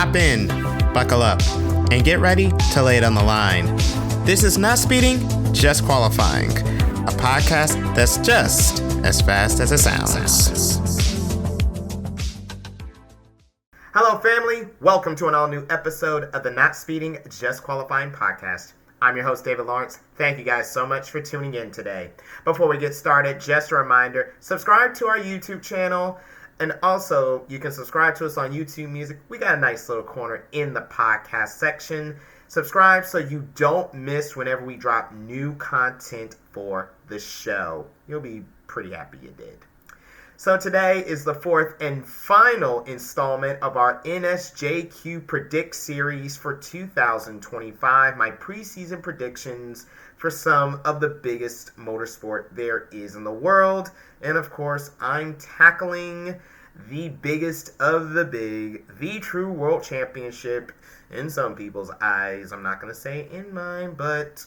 Strap in, buckle up, and get ready to lay it on the line. This is Not Speeding, Just Qualifying, a podcast that's just as fast as it sounds. Hello, family. Welcome to an all-new episode of the Not Speeding, Just Qualifying podcast. I'm your host, David Lawrence. Thank you guys so much for tuning in today. Before we get started, just a reminder, subscribe to our YouTube channel. And also, you can subscribe to us on YouTube Music. We got a nice little corner in the podcast section. Subscribe so you don't miss whenever we drop new content for the show. You'll be pretty happy you did. So today is the fourth and final installment of our NSJQ Predict series for 2025. My preseason predictions for some of the biggest motorsport there is in the world. And of course, I'm tackling the biggest of the big, the true world championship in some people's eyes. I'm not going to say in mine, but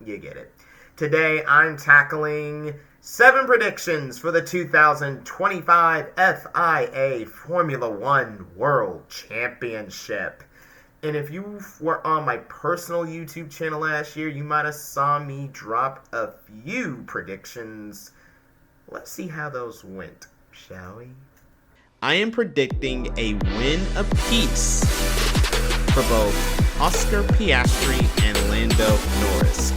you get it. Today, I'm tackling 7 predictions for the 2025 FIA Formula One World Championship. And if you were on my personal YouTube channel last year, you might have saw me drop a few predictions. Let's see how those went, shall we? I am predicting a win apiece for both Oscar Piastri and Lando Norris.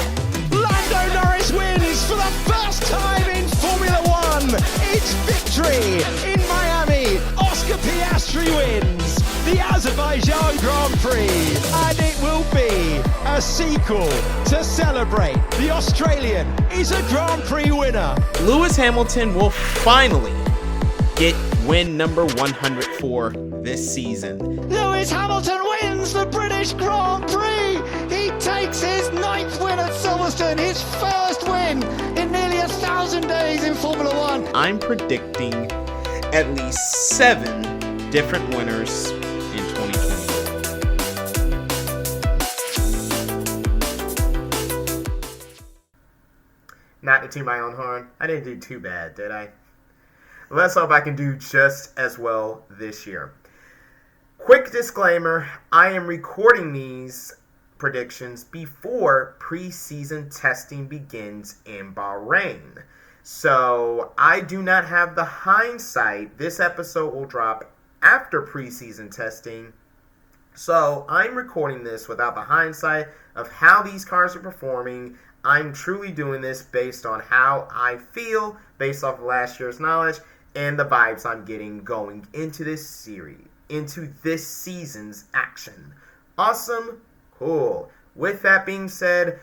Lando Norris wins for the first time in Formula One. It's victory in Miami. Oscar Piastri wins the Azerbaijan Grand Prix. And it will be a sequel to celebrate. The Australian is a Grand Prix winner. Lewis Hamilton will finally get win number 104 this season. Lewis Hamilton wins the British Grand Prix. He takes his 9th win at Silverstone, his first win in nearly 1,000 days in Formula One. I'm predicting at least 7 different winners in 2024. Not to toot my own horn, I didn't do too bad, did I? Let's hope I can do just as well this year. Quick disclaimer, I am recording these predictions before preseason testing begins in Bahrain. So I do not have the hindsight. This episode will drop after preseason testing. So I'm recording this without the hindsight of how these cars are performing. I'm truly doing this based on how I feel, based off of last year's knowledge, and the vibes I'm getting going into this series, into this season's action. Awesome. Cool. With that being said,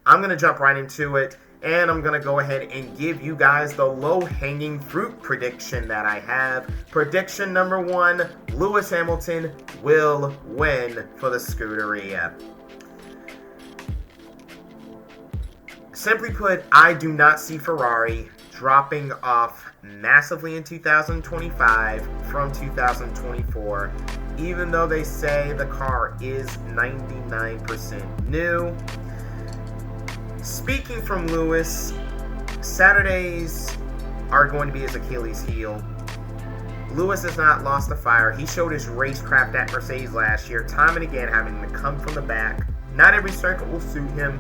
I'm going to jump right into it, and I'm going to go ahead and give you guys the low-hanging fruit prediction that I have. Prediction number 1, Lewis Hamilton will win for the Scuderia. Simply put, I do not see Ferrari dropping off massively in 2025 from 2024, even though they say the car is 99% new. Speaking from Lewis, Saturdays are going to be his Achilles heel. Lewis has not lost a fire. He showed his racecraft at Mercedes last year, time and again having to come from the back. Not every circuit will suit him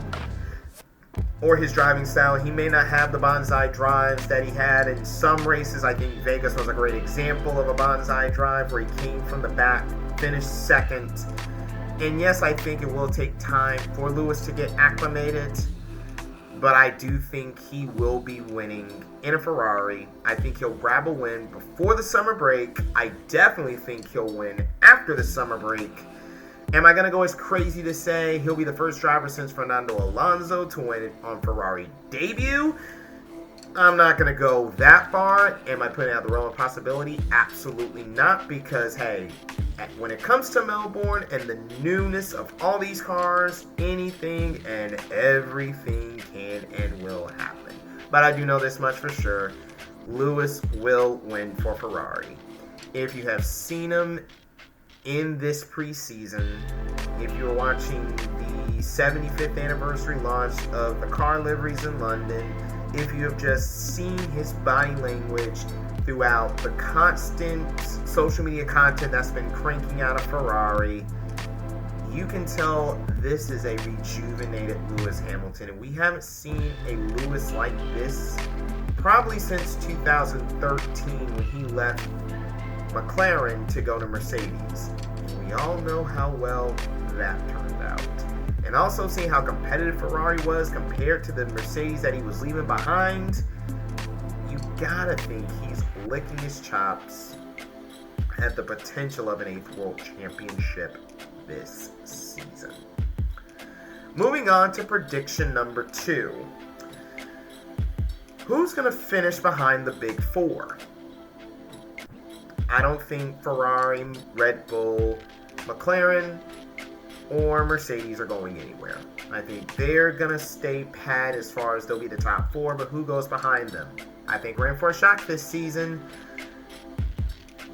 or his driving style. He may not have the bonsai drives that he had in some races. I think Vegas was a great example of a bonsai drive where he came from the back, finished second. And yes, I think it will take time for Lewis to get acclimated, but I do think he will be winning in a Ferrari. I think he'll grab a win before the summer break. I definitely think he'll win after the summer break. Am I going to go as crazy to say he'll be the first driver since Fernando Alonso to win it on Ferrari debut? I'm not going to go that far. Am I putting out the realm of possibility? Absolutely not, because, hey, when it comes to Melbourne and the newness of all these cars, anything and everything can and will happen. But I do know this much for sure. Lewis will win for Ferrari. If you have seen him in this preseason, if you're watching the 75th anniversary launch of the car liveries in London, if you have just seen his body language throughout the constant social media content that's been cranking out of Ferrari, you can tell this is a rejuvenated Lewis Hamilton. And we haven't seen a Lewis like this probably since 2013 when he left McLaren to go to Mercedes. We all know how well that turned out. And also seeing how competitive Ferrari was compared to the Mercedes that he was leaving behind, you gotta think he's licking his chops at the potential of an 8th World Championship this season. Moving on to prediction number 2. Who's going to finish behind the big 4? I don't think Ferrari, Red Bull, McLaren, or Mercedes are going anywhere. I think they're going to stay pat as far as they'll be the top 4, but who goes behind them? I think we're in for a shock this season.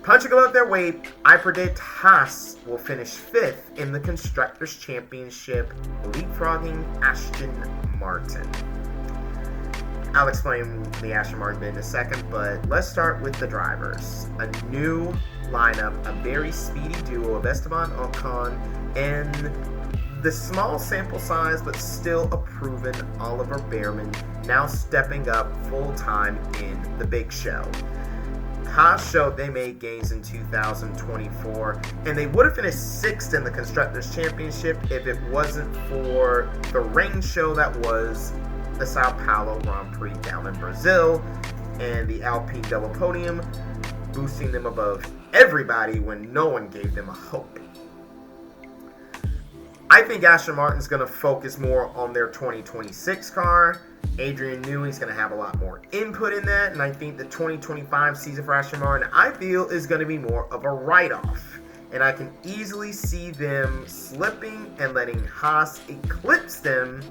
Punching above their weight, I predict Haas will finish 5th in the Constructors' Championship, leapfrogging Aston Martin. I'll explain the Aston Martin bit in a second, but let's start with the drivers. A new lineup, a very speedy duo of Esteban Ocon and the small sample size but still a proven Oliver Behrman now stepping up full-time in the big show. Haas showed they made gains in 2024, and they would have finished 6th in the Constructors' Championship if it wasn't for the rain show that was the Sao Paulo Grand Prix down in Brazil, and the Alpine double podium, boosting them above everybody when no one gave them a hope. I think Aston Martin's going to focus more on their 2026 car. Adrian Newey's going to have a lot more input in that, and I think the 2025 season for Aston Martin, I feel, is going to be more of a write-off. And I can easily see them slipping and letting Haas eclipse them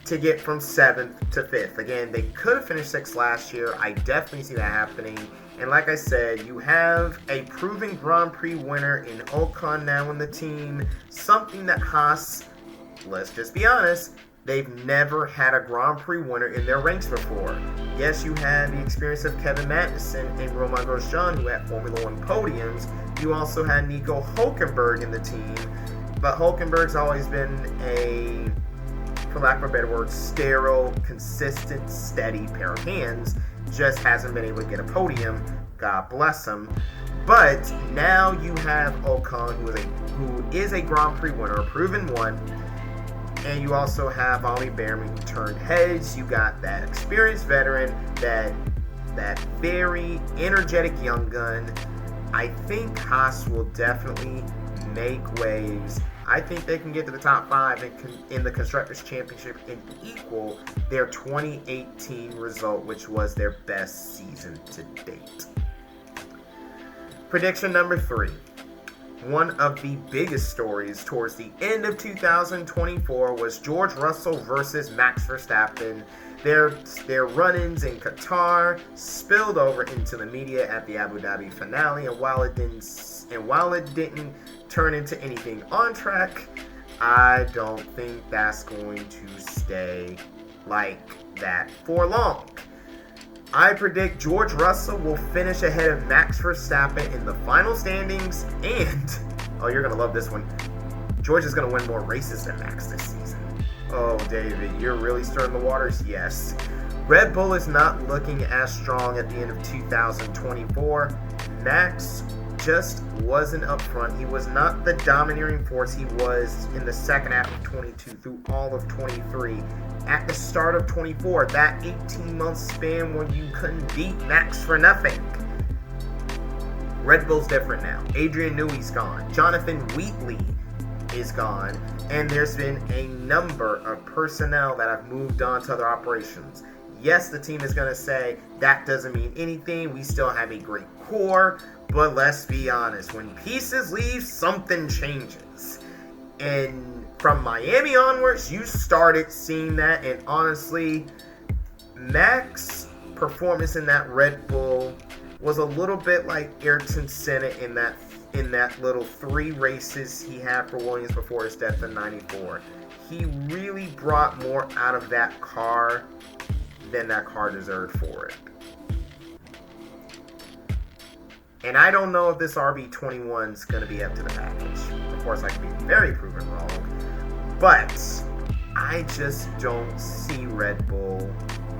to get from 7th to 5th. Again, they could have finished 6th last year. I definitely see that happening. And like I said, you have a proven Grand Prix winner in Ocon now in the team. Something that Haas, let's just be honest, they've never had a Grand Prix winner in their ranks before. Yes, you had the experience of Kevin Magnussen and Romain Grosjean, who had Formula One podiums. You also had Nico Hülkenberg in the team. But Hülkenberg's always been a, for lack of a better word, sterile, consistent, steady pair of hands. Just hasn't been able to get a podium. God bless him. But now you have Ocon, who is a Grand Prix winner, a proven one. And you also have Ollie Behrman, who turned heads. You got that experienced veteran, that very energetic young gun. I think Haas will definitely make waves. I think they can get to the top 5 in the Constructors' Championship and equal their 2018 result, which was their best season to date. Prediction number 3. One of the biggest stories towards the end of 2024 was George Russell versus Max Verstappen. Their run-ins in Qatar spilled over into the media at the Abu Dhabi finale, and while it didn't turn into anything on track, I don't think that's going to stay like that for long. I predict George Russell will finish ahead of Max Verstappen in the final standings, and, oh, you're going to love this one, George is going to win more races than Max this season. Oh, David, you're really stirring the waters? Yes. Red Bull is not looking as strong at the end of 2024. Max just wasn't up front. He was not the domineering force he was in the second half of 22 through all of 23. At the start of 24, that 18-month span when you couldn't beat Max for nothing. Red Bull's different now. Adrian Newey's gone. Jonathan Wheatley is gone. And there's been a number of personnel that have moved on to other operations. Yes, the team is going to say that doesn't mean anything. We still have a great core. But let's be honest, when pieces leave, something changes. And from Miami onwards, you started seeing that. And honestly, Max's performance in that Red Bull was a little bit like Ayrton Senna in that little 3 races he had for Williams before his death in 94. He really brought more out of that car than that car deserved for it. And I don't know if this RB21 is going to be up to the package. Of course, I could be very proven wrong. But I just don't see Red Bull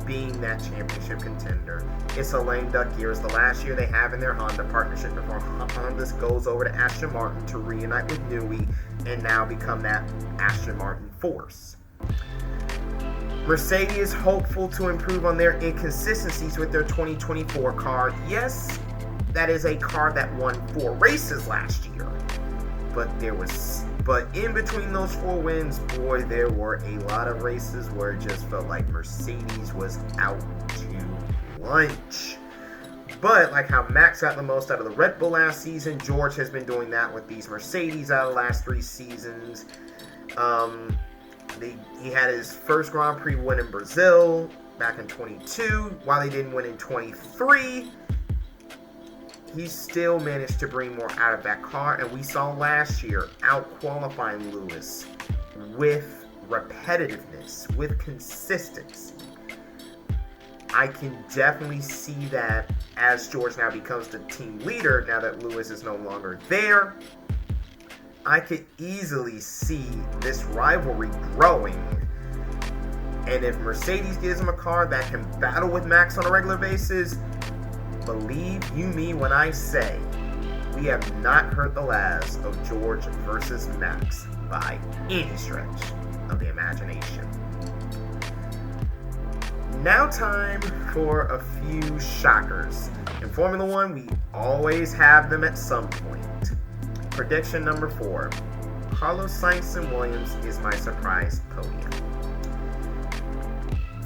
being that championship contender. It's a lame duck year. It's the last year they have in their Honda partnership before Honda goes over to Aston Martin to reunite with Newey and now become that Aston Martin force. Mercedes is hopeful to improve on their inconsistencies with their 2024 car. Yes, that is a car that won 4 races last year. But in between those 4 wins, boy, there were a lot of races where it just felt like Mercedes was out to lunch. But like how Max got the most out of the Red Bull last season, George has been doing that with these Mercedes out of the last 3 seasons. He had his first Grand Prix win in Brazil back in 22. While he didn't win in 23, he still managed to bring more out of that car. And we saw last year out-qualifying Lewis with repetitiveness, with consistency. I can definitely see that as George now becomes the team leader, now that Lewis is no longer there. I could easily see this rivalry growing. And if Mercedes gives him a car that can battle with Max on a regular basis, believe you me when I say we have not heard the last of George versus Max by any stretch of the imagination. Now time for a few shockers. In Formula One, we always have them at some point. Prediction number 4. Carlos Sainz and Williams is my surprise podium.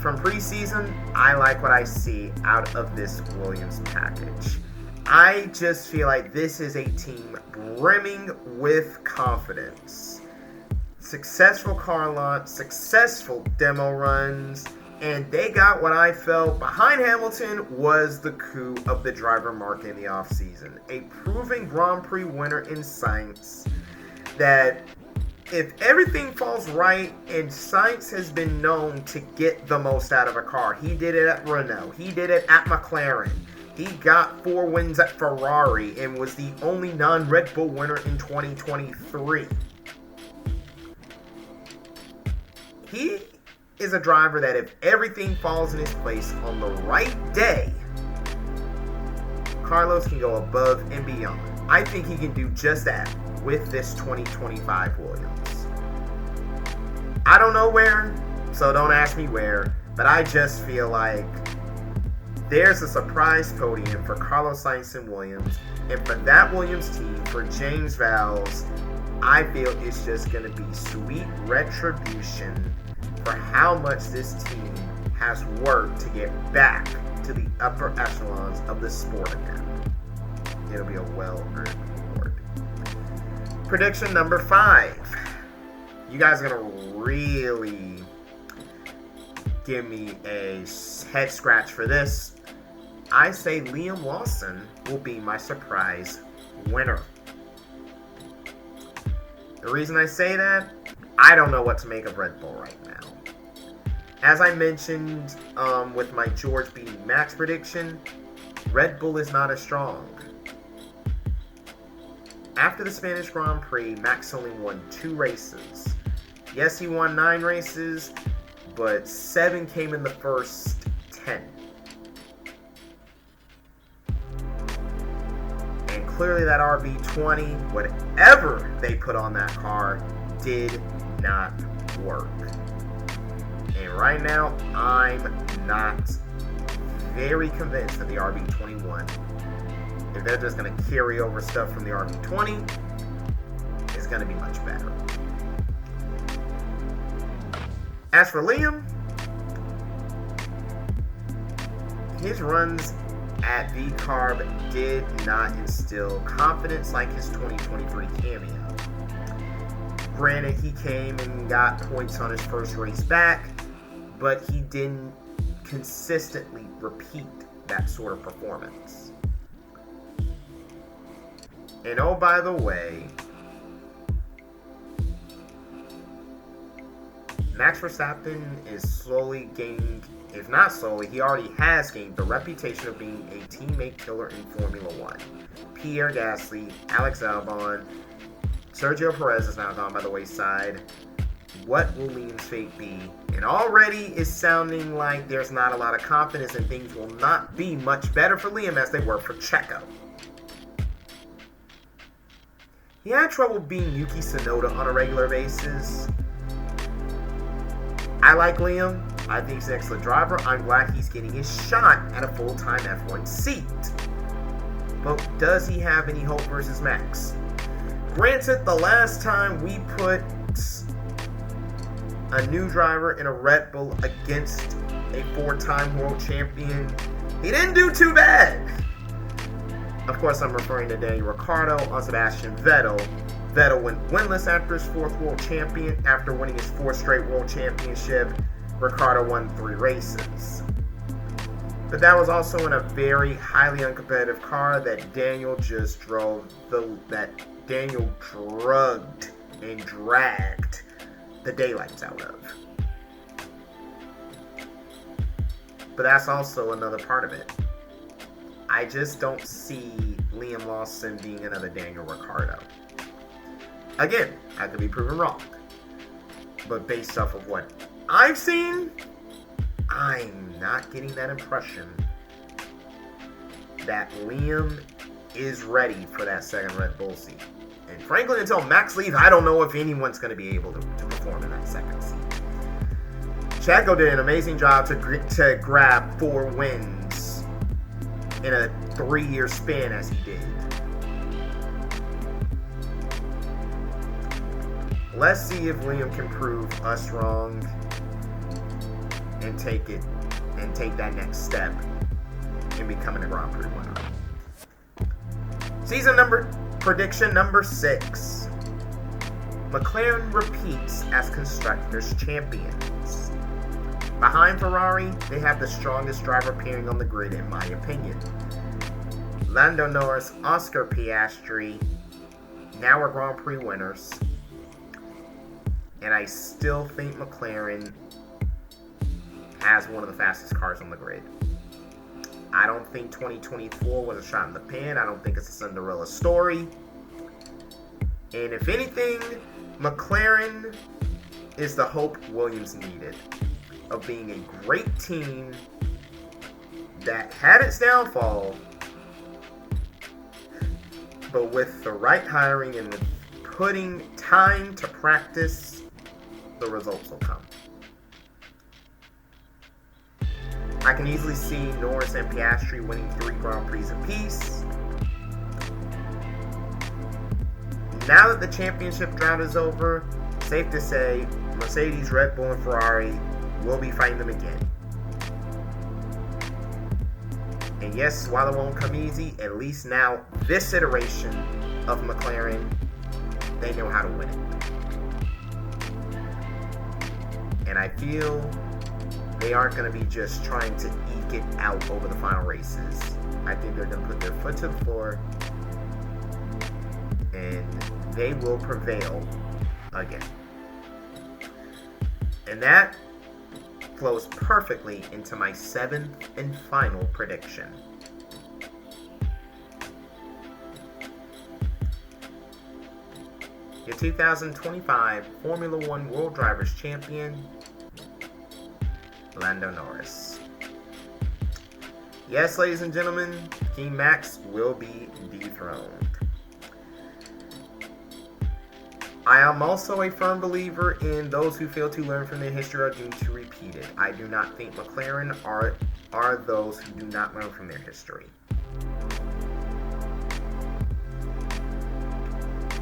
From preseason, I like what I see out of this Williams package. I just feel like this is a team brimming with confidence. Successful car launch, successful demo runs, and they got what I felt behind Hamilton was the coup of the driver market in the offseason. A proven Grand Prix winner in Sainz that if everything falls right, and Sainz has been known to get the most out of a car. He did it at Renault. He did it at McLaren. He got 4 wins at Ferrari and was the only non-Red Bull winner in 2023. He is a driver that if everything falls in his place on the right day, Carlos can go above and beyond. I think he can do just that with this 2025 Williams. I don't know where, so don't ask me where, but I just feel like there's a surprise podium for Carlos Sainz and Williams, and for that Williams team, for James Vowles, I feel it's just going to be sweet retribution for how much this team has worked to get back to the upper echelons of the sport again. It'll be a well-earned reward. Prediction number 5. You guys are going to really give me a head scratch for this. I say Liam Lawson will be my surprise winner. The reason I say that, I don't know what to make of Red Bull right now. As I mentioned with my George beating Max prediction, Red Bull is not as strong. After the Spanish Grand Prix, Max only won 2 races. Yes, he won 9 races, but 7 came in the first 10. And clearly that RB20, whatever they put on that car, did not work. And right now, I'm not very convinced that the RB21, if they're just going to carry over stuff from the RB20, is going to be much better. As for Liam, his runs at VCarb did not instill confidence like his 2023 cameo. Granted, he came and got points on his first race back, but he didn't consistently repeat that sort of performance. And oh, by the way, Max Verstappen is slowly gaining, if not slowly, he already has gained the reputation of being a teammate killer in Formula One. Pierre Gasly, Alex Albon, Sergio Perez is now gone by the wayside. What will Liam's fate be? And already is sounding like there's not a lot of confidence and things will not be much better for Liam as they were for Checo. He had trouble beating Yuki Tsunoda on a regular basis. I like Liam. I think he's an excellent driver. I'm glad he's getting his shot at a full-time F1 seat. But does he have any hope versus Max? Granted, the last time we put a new driver in a Red Bull against a four-time world champion, he didn't do too bad. Of course, I'm referring to Daniel Ricciardo on Sebastian Vettel. Vettel went winless after his fourth world champion. After winning his fourth straight world championship, Ricciardo won 3 races. But that was also in a very highly uncompetitive car that Daniel just drugged and dragged the daylights out of. But that's also another part of it. I just don't see Liam Lawson being another Daniel Ricciardo. Again, I could be proven wrong. But based off of what I've seen, I'm not getting that impression that Liam is ready for that second Red Bull seat. And frankly, until Max leaves, I don't know if anyone's going to be able to perform in that second seat. Checo did an amazing job to grab 4 wins in a 3-year span as he did. Let's see if Liam can prove us wrong and take that next step in becoming a Grand Prix winner. Prediction number 6. McLaren repeats as Constructors' champions. Behind Ferrari, they have the strongest driver pairing on the grid in my opinion. Lando Norris, Oscar Piastri, now are Grand Prix winners. And I still think McLaren has one of the fastest cars on the grid. I don't think 2024 was a shot in the pan. I don't think it's a Cinderella story. And if anything, McLaren is the hope Williams needed of being a great team that had its downfall, but with the right hiring and with putting time to practice, the results will come. I can easily see Norris and Piastri winning 3 Grand Prix apiece. Now that the championship drought is over, safe to say, Mercedes, Red Bull, and Ferrari will be fighting them again. And yes, while it won't come easy, at least now, this iteration of McLaren, they know how to win it. And I feel they aren't going to be just trying to eke it out over the final races. I think they're going to put their foot to the floor and they will prevail again. And that flows perfectly into my 7th and final prediction. Your 2025 Formula One World Drivers' Champion, Lando Norris. Yes, ladies and gentlemen, King Max will be dethroned. I am also a firm believer in those who fail to learn from their history are doomed to repeat it. I do not think McLaren are those who do not learn from their history.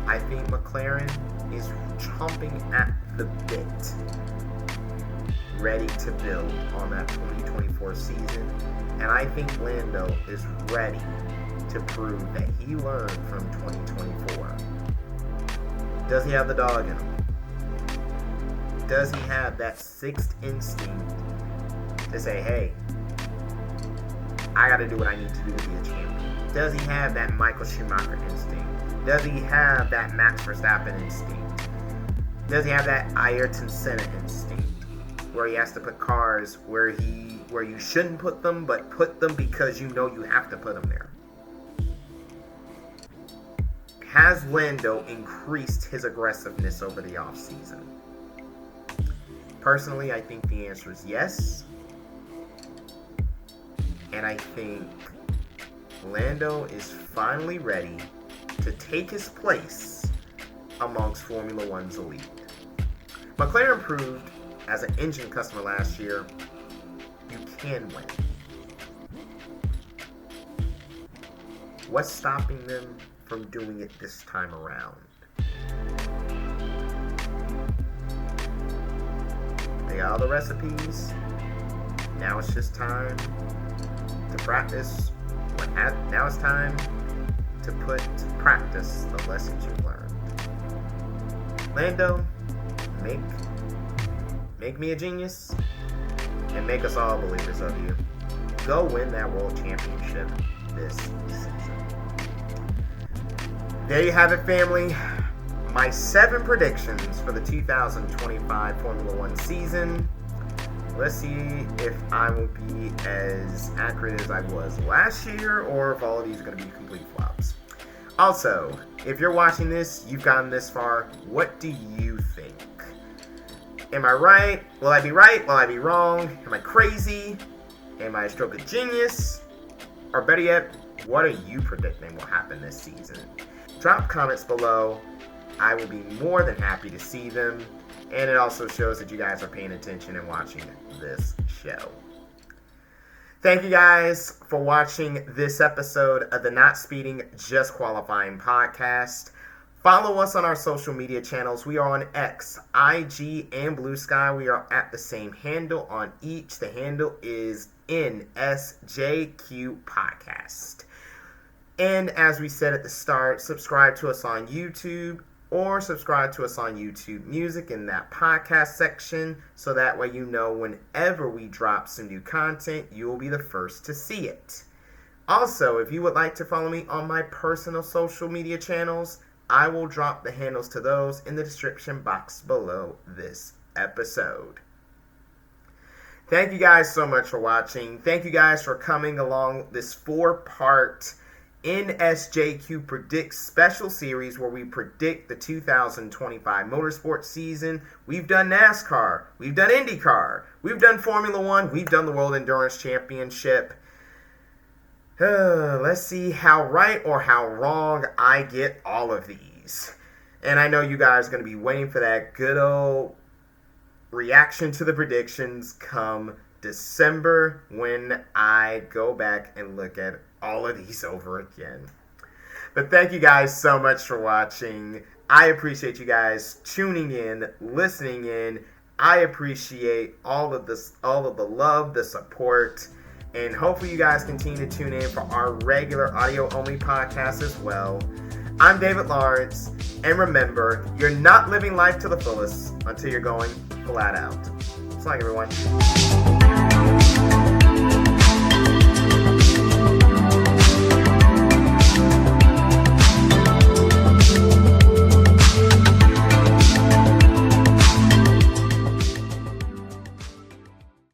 I think McLaren is chomping at the bit, ready to build on that 2024 season. And I think Lando is ready to prove that he learned from 2024. Does he have the dog in him? Does he have that 6th instinct to say, hey, I got to do what I need to do to be a champion? Does he have that Michael Schumacher instinct? Does he have that Max Verstappen instinct? Does he have that Ayrton Senna instinct, where he has to put cars where you shouldn't put them, but put them because you know you have to put them there? Has Lando increased his aggressiveness over the offseason? Personally, I think the answer is yes. And I think Lando is finally ready to take his place amongst Formula One's elite. McLaren proved as an engine customer last year, you can win. What's stopping them from doing it this time around? They got all the recipes. Now it's just time to practice. Now it's time to put to practice the lessons you've learned. Lando, make me a genius and make us all believers of you. Go win that world championship this season. There you have it, family. My 7 predictions for the 2025 Formula One season. Let's see if I will be as accurate as I was last year, or if all of these are going to be complete flops. Also, if you're watching this, you've gotten this far, what do you think? Am I right? Will I be right? Will I be wrong? Am I crazy? Am I a stroke of genius? Or better yet, what are you predicting will happen this season? Drop comments below. I will be more than happy to see them. And it also shows that you guys are paying attention and watching this show. Thank you guys for watching this episode of the Not Speeding, Just Qualifying podcast. Follow us on our social media channels. We are on X, IG, and Blue Sky. We are at the same handle on each. The handle is NSJQ Podcast. And as we said at the start, subscribe to us on YouTube, or subscribe to us on YouTube Music in that podcast section, so that way you know whenever we drop some new content, you will be the first to see it. Also, if you would like to follow me on my personal social media channels, I will drop the handles to those in the description box below this episode. Thank you guys so much for watching. Thank you guys for coming along this 4-part NSJQ Predicts special series where we predict the 2025 motorsports season. We've done NASCAR, we've done IndyCar, we've done Formula One, we've done the World Endurance Championship. Let's see how right or how wrong I get all of these. And I know you guys are going to be waiting for that good old reaction to the predictions come December, when I go back and look at all of these over again. But thank you guys so much for watching. I appreciate you guys tuning in, listening in. I appreciate all of the love, the support, and hopefully you guys continue to tune in for our regular audio-only podcast as well. I'm David Lawrence, and remember, you're not living life to the fullest until you're going flat out. So long, everyone.